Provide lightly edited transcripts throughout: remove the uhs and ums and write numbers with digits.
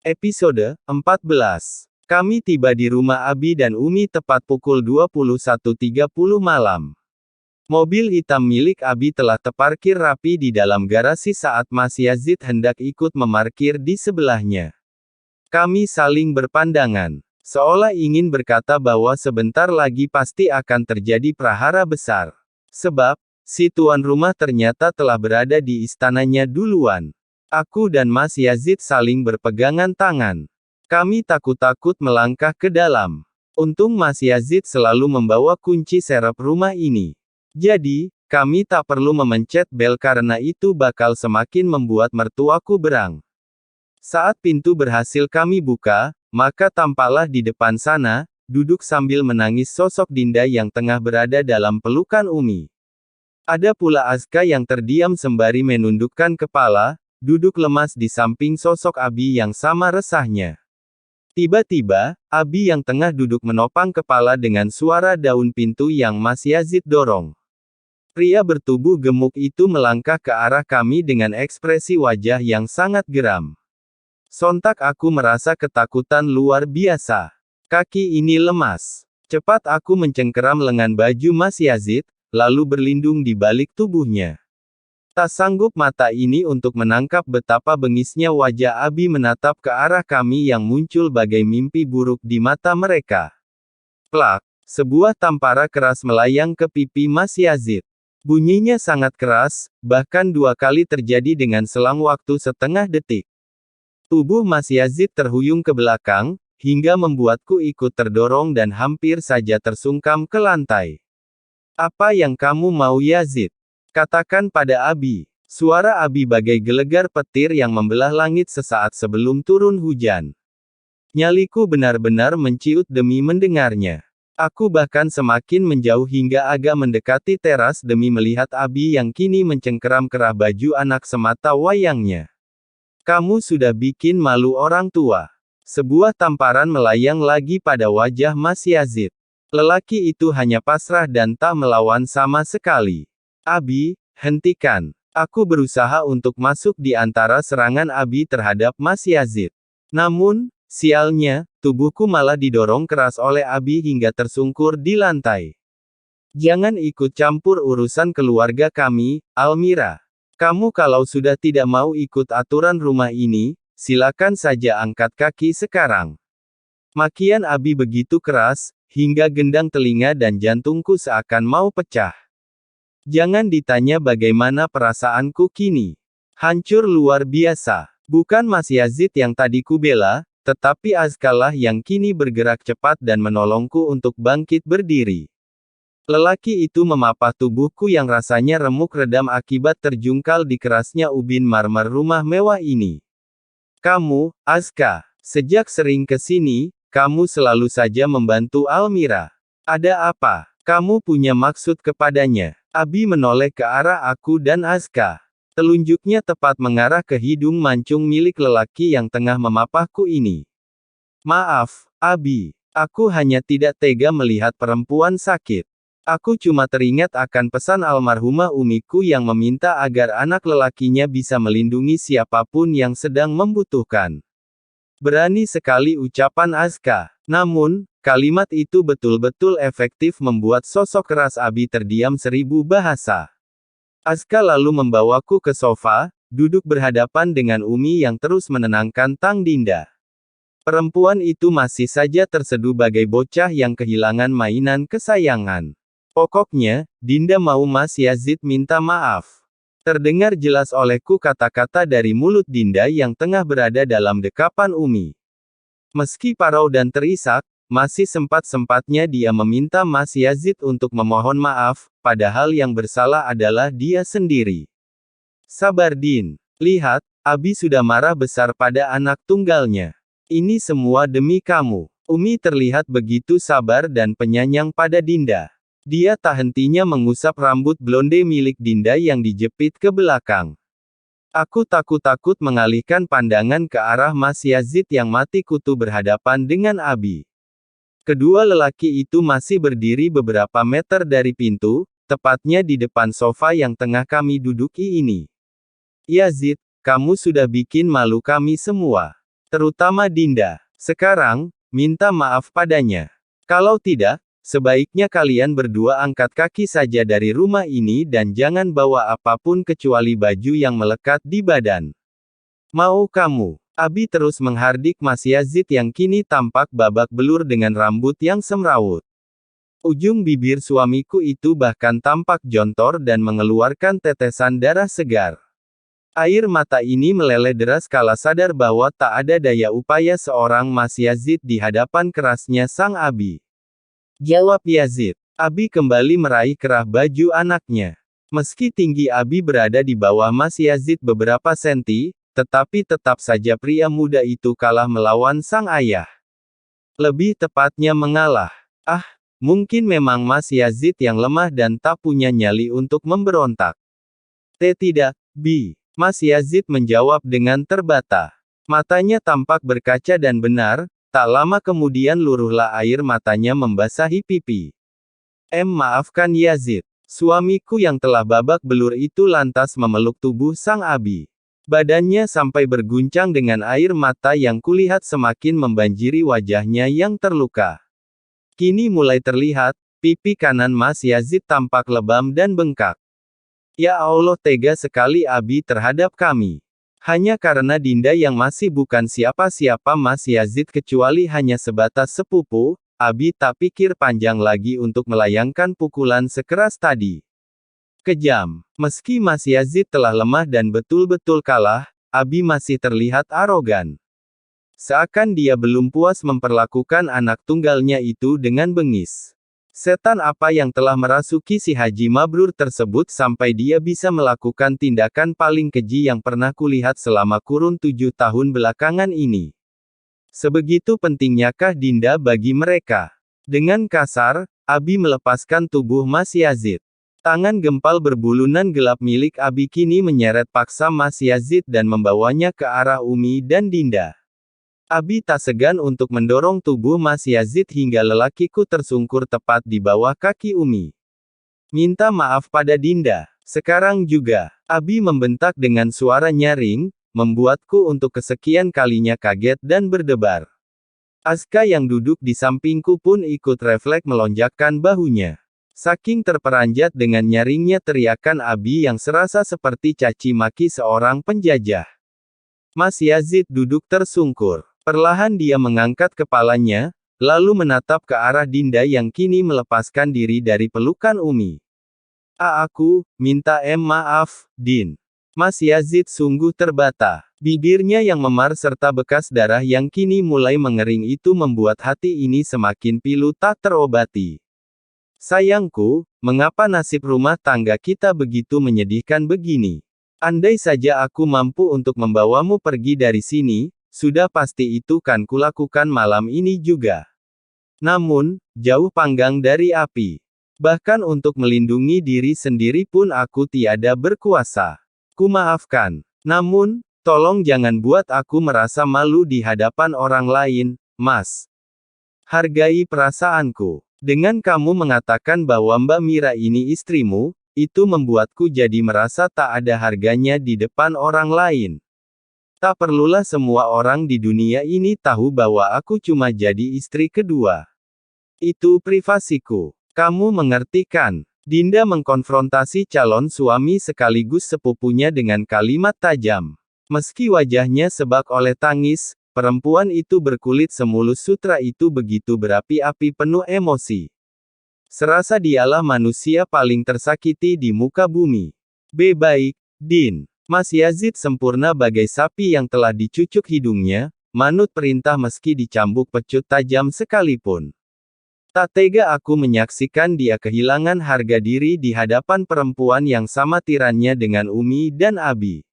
Episode 14. Kami tiba di rumah Abi dan Umi tepat pukul 21.30 malam. Mobil hitam milik Abi telah terparkir rapi di dalam garasi saat Mas Yazid hendak ikut memarkir di sebelahnya. Kami saling berpandangan, seolah ingin berkata bahwa sebentar lagi pasti akan terjadi prahara besar. Sebab, si tuan rumah ternyata telah berada di istananya duluan. Aku dan Mas Yazid saling berpegangan tangan. Kami takut-takut melangkah ke dalam. Untung Mas Yazid selalu membawa kunci serep rumah ini. Jadi, kami tak perlu memencet bel karena itu bakal semakin membuat mertuaku berang. Saat pintu berhasil kami buka, maka tampaklah di depan sana, duduk sambil menangis sosok Dinda yang tengah berada dalam pelukan Umi. Ada pula Azka yang terdiam sembari menundukkan kepala, duduk lemas di samping sosok Abi yang sama resahnya. Tiba-tiba, Abi yang tengah duduk menopang kepala dengan suara daun pintu yang Mas Yazid dorong. Pria bertubuh gemuk itu melangkah ke arah kami dengan ekspresi wajah yang sangat geram. Sontak aku merasa ketakutan luar biasa. Kaki ini lemas. Cepat aku mencengkeram lengan baju Mas Yazid, lalu berlindung di balik tubuhnya. Tak sanggup mata ini untuk menangkap betapa bengisnya wajah Abi menatap ke arah kami yang muncul bagai mimpi buruk di mata mereka. Plak! Sebuah tampara keras melayang ke pipi Mas Yazid. Bunyinya sangat keras, bahkan 2 kali terjadi dengan selang waktu setengah detik. Tubuh Mas Yazid terhuyung ke belakang, hingga membuatku ikut terdorong dan hampir saja tersungkam ke lantai. Apa yang kamu mau Yazid? Katakan pada Abi. Suara Abi bagai gelegar petir yang membelah langit sesaat sebelum turun hujan. Nyaliku benar-benar menciut demi mendengarnya. Aku bahkan semakin menjauh hingga agak mendekati teras demi melihat Abi yang kini mencengkeram kerah baju anak semata wayangnya. Kamu sudah bikin malu orang tua. Sebuah tamparan melayang lagi pada wajah Mas Yazid. Lelaki itu hanya pasrah dan tak melawan sama sekali. Abi, hentikan. Aku berusaha untuk masuk di antara serangan Abi terhadap Mas Yazid. Namun, sialnya, tubuhku malah didorong keras oleh Abi hingga tersungkur di lantai. Jangan ikut campur urusan keluarga kami, Almira. Kamu kalau sudah tidak mau ikut aturan rumah ini, silakan saja angkat kaki sekarang. Makian Abi begitu keras, hingga gendang telinga dan jantungku seakan mau pecah. Jangan ditanya bagaimana perasaanku kini. Hancur luar biasa. Bukan Mas Yazid yang tadi kubela, tetapi Azkalah yang kini bergerak cepat dan menolongku untuk bangkit berdiri. Lelaki itu memapah tubuhku yang rasanya remuk redam akibat terjungkal di kerasnya ubin marmer rumah mewah ini. Kamu, Azka, sejak sering ke sini, kamu selalu saja membantu Almira. Ada apa? Kamu punya maksud kepadanya? Abi menoleh ke arah aku dan Azka. Telunjuknya tepat mengarah ke hidung mancung milik lelaki yang tengah memapahku ini. Maaf, Abi. Aku hanya tidak tega melihat perempuan sakit. Aku cuma teringat akan pesan almarhumah umiku yang meminta agar anak lelakinya bisa melindungi siapapun yang sedang membutuhkan. Berani sekali ucapan Azka. Namun, kalimat itu betul-betul efektif membuat sosok keras Abi terdiam 1000 bahasa. Azka lalu membawaku ke sofa, duduk berhadapan dengan Umi yang terus menenangkan Tang Dinda. Perempuan itu masih saja terseduh bagai bocah yang kehilangan mainan kesayangan. Pokoknya, Dinda mau Mas Yazid minta maaf. Terdengar jelas olehku kata-kata dari mulut Dinda yang tengah berada dalam dekapan Umi. Meski parau dan terisak, masih sempat-sempatnya dia meminta Mas Yazid untuk memohon maaf, padahal yang bersalah adalah dia sendiri. Sabar Din. Lihat, Abi sudah marah besar pada anak tunggalnya. Ini semua demi kamu. Umi terlihat begitu sabar dan penyayang pada Dinda. Dia tak hentinya mengusap rambut blonde milik Dinda yang dijepit ke belakang. Aku takut-takut mengalihkan pandangan ke arah Mas Yazid yang mati kutu berhadapan dengan Abi. Kedua lelaki itu masih berdiri beberapa meter dari pintu, tepatnya di depan sofa yang tengah kami duduki ini. Yazid, kamu sudah bikin malu kami semua. Terutama Dinda. Sekarang, minta maaf padanya. Kalau tidak, sebaiknya kalian berdua angkat kaki saja dari rumah ini dan jangan bawa apapun kecuali baju yang melekat di badan. Mau kamu? Abi terus menghardik Mas Yazid yang kini tampak babak belur dengan rambut yang semrawut. Ujung bibir suamiku itu bahkan tampak jontor dan mengeluarkan tetesan darah segar. Air mata ini meleleh deras kala sadar bahwa tak ada daya upaya seorang Mas Yazid di hadapan kerasnya sang Abi. Jawab Yazid. Abi kembali meraih kerah baju anaknya. Meski tinggi Abi berada di bawah Mas Yazid beberapa senti, tetapi tetap saja pria muda itu kalah melawan sang ayah. Lebih tepatnya mengalah. Mungkin memang Mas Yazid yang lemah dan tak punya nyali untuk memberontak. Tidak, Bi. Mas Yazid menjawab dengan terbata. Matanya tampak berkaca dan benar, tak lama kemudian luruhlah air matanya membasahi pipi. Maafkan Yazid. Suamiku yang telah babak belur itu lantas memeluk tubuh sang Abi. Badannya sampai berguncang dengan air mata yang kulihat semakin membanjiri wajahnya yang terluka. Kini mulai terlihat, pipi kanan Mas Yazid tampak lebam dan bengkak. Ya Allah, tega sekali Abi terhadap kami. Hanya karena Dinda yang masih bukan siapa-siapa Mas Yazid kecuali hanya sebatas sepupu, Abi tak pikir panjang lagi untuk melayangkan pukulan sekeras tadi. Kejam. Meski Mas Yazid telah lemah dan betul-betul kalah, Abi masih terlihat arogan. Seakan dia belum puas memperlakukan anak tunggalnya itu dengan bengis. Setan apa yang telah merasuki si Haji Mabrur tersebut sampai dia bisa melakukan tindakan paling keji yang pernah kulihat selama kurun 7 tahun belakangan ini. Sebegitu pentingnyakah Dinda bagi mereka? Dengan kasar, Abi melepaskan tubuh Mas Yazid. Tangan gempal berbulunan gelap milik Abi kini menyeret paksa Mas Yazid dan membawanya ke arah Umi dan Dinda. Abi tak segan untuk mendorong tubuh Mas Yazid hingga lelakiku tersungkur tepat di bawah kaki Umi. Minta maaf pada Dinda. Sekarang juga. Abi membentak dengan suara nyaring, membuatku untuk kesekian kalinya kaget dan berdebar. Aska yang duduk di sampingku pun ikut refleks melonjakkan bahunya. Saking terperanjat dengan nyaringnya teriakan Abi yang serasa seperti caci maki seorang penjajah. Mas Yazid duduk tersungkur. Perlahan dia mengangkat kepalanya, lalu menatap ke arah Dinda yang kini melepaskan diri dari pelukan Umi. Aku minta maaf, Din. Mas Yazid sungguh terbata. Bibirnya yang memar serta bekas darah yang kini mulai mengering itu membuat hati ini semakin pilu tak terobati. Sayangku, mengapa nasib rumah tangga kita begitu menyedihkan begini? Andai saja aku mampu untuk membawamu pergi dari sini, sudah pasti itu kan kulakukan malam ini juga. Namun, jauh panggang dari api. Bahkan untuk melindungi diri sendiri pun aku tiada berkuasa. Kumaafkan. Namun, tolong jangan buat aku merasa malu di hadapan orang lain, Mas. Hargai perasaanku. Dengan kamu mengatakan bahwa Mbak Mira ini istrimu, itu membuatku jadi merasa tak ada harganya di depan orang lain. Tak perlulah semua orang di dunia ini tahu bahwa aku cuma jadi istri kedua. Itu privasiku. Kamu mengerti kan? Dinda mengkonfrontasi calon suami sekaligus sepupunya dengan kalimat tajam. Meski wajahnya sebak oleh tangis, perempuan itu berkulit semulus sutra itu begitu berapi-api penuh emosi. Serasa dialah manusia paling tersakiti di muka bumi. Baik, Din. Mas Yazid sempurna bagai sapi yang telah dicucuk hidungnya, manut perintah meski dicambuk pecut tajam sekalipun. Tak tega aku menyaksikan dia kehilangan harga diri di hadapan perempuan yang sama tirannya dengan Umi dan Abi.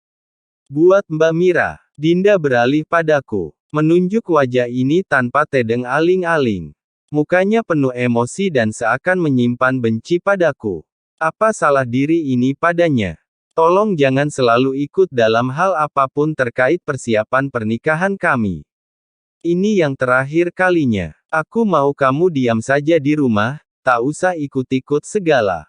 Buat Mbak Mira, Dinda beralih padaku, menunjuk wajah ini tanpa tedeng aling-aling. Mukanya penuh emosi dan seakan menyimpan benci padaku. Apa salah diri ini padanya? Tolong jangan selalu ikut dalam hal apapun terkait persiapan pernikahan kami. Ini yang terakhir kalinya. Aku mau kamu diam saja di rumah, tak usah ikut-ikut segala.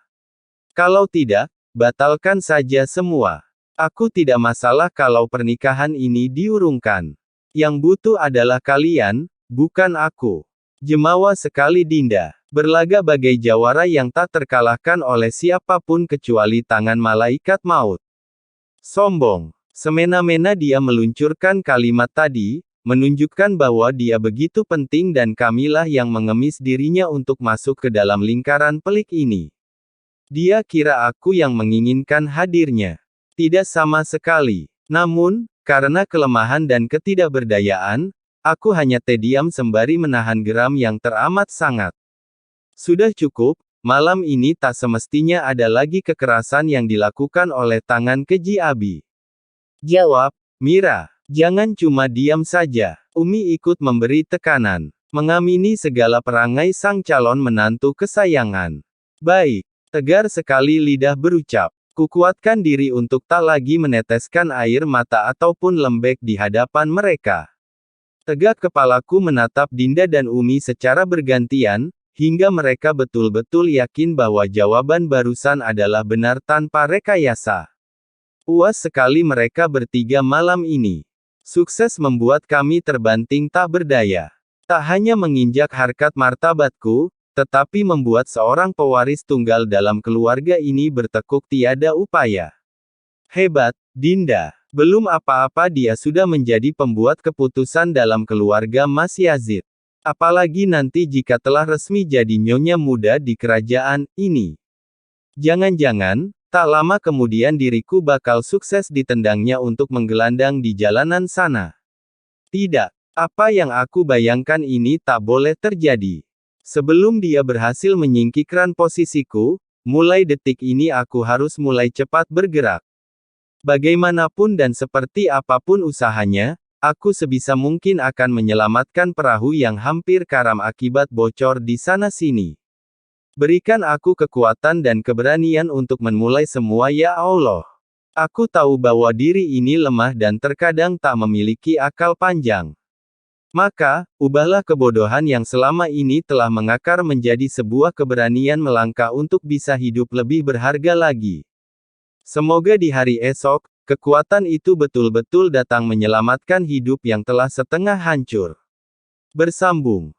Kalau tidak, batalkan saja semua. Aku tidak masalah kalau pernikahan ini diurungkan. Yang butuh adalah kalian, bukan aku. Jemawa sekali Dinda. Berlaga bagai jawara yang tak terkalahkan oleh siapapun kecuali tangan malaikat maut. Sombong. Semena-mena dia meluncurkan kalimat tadi, menunjukkan bahwa dia begitu penting dan kamilah yang mengemis dirinya untuk masuk ke dalam lingkaran pelik ini. Dia kira aku yang menginginkan hadirnya. Tidak sama sekali. Namun, karena kelemahan dan ketidakberdayaan, aku hanya terdiam sembari menahan geram yang teramat sangat. Sudah cukup, malam ini tak semestinya ada lagi kekerasan yang dilakukan oleh tangan keji Abi. Jawab, Mira. Jangan cuma diam saja. Umi ikut memberi tekanan. Mengamini segala perangai sang calon menantu kesayangan. Baik. Tegar sekali lidah berucap. Kukuatkan diri untuk tak lagi meneteskan air mata ataupun lembek di hadapan mereka. Tegak kepalaku menatap Dinda dan Umi secara bergantian, hingga mereka betul-betul yakin bahwa jawaban barusan adalah benar tanpa rekayasa. Puas sekali mereka bertiga malam ini. Sukses membuat kami terbanting tak berdaya. Tak hanya menginjak harkat martabatku, tetapi membuat seorang pewaris tunggal dalam keluarga ini bertekuk tiada upaya. Hebat, Dinda. Belum apa-apa dia sudah menjadi pembuat keputusan dalam keluarga Mas Yazid. Apalagi nanti jika telah resmi jadi nyonya muda di kerajaan ini. Jangan-jangan, tak lama kemudian diriku bakal sukses ditendangnya untuk menggelandang di jalanan sana. Tidak, apa yang aku bayangkan ini tak boleh terjadi. Sebelum dia berhasil menyingkirkan posisiku, mulai detik ini aku harus mulai cepat bergerak. Bagaimanapun dan seperti apapun usahanya, aku sebisa mungkin akan menyelamatkan perahu yang hampir karam akibat bocor di sana-sini. Berikan aku kekuatan dan keberanian untuk memulai semua ya Allah. Aku tahu bahwa diri ini lemah dan terkadang tak memiliki akal panjang. Maka, ubahlah kebodohan yang selama ini telah mengakar menjadi sebuah keberanian melangkah untuk bisa hidup lebih berharga lagi. Semoga di hari esok, kekuatan itu betul-betul datang menyelamatkan hidup yang telah setengah hancur. Bersambung.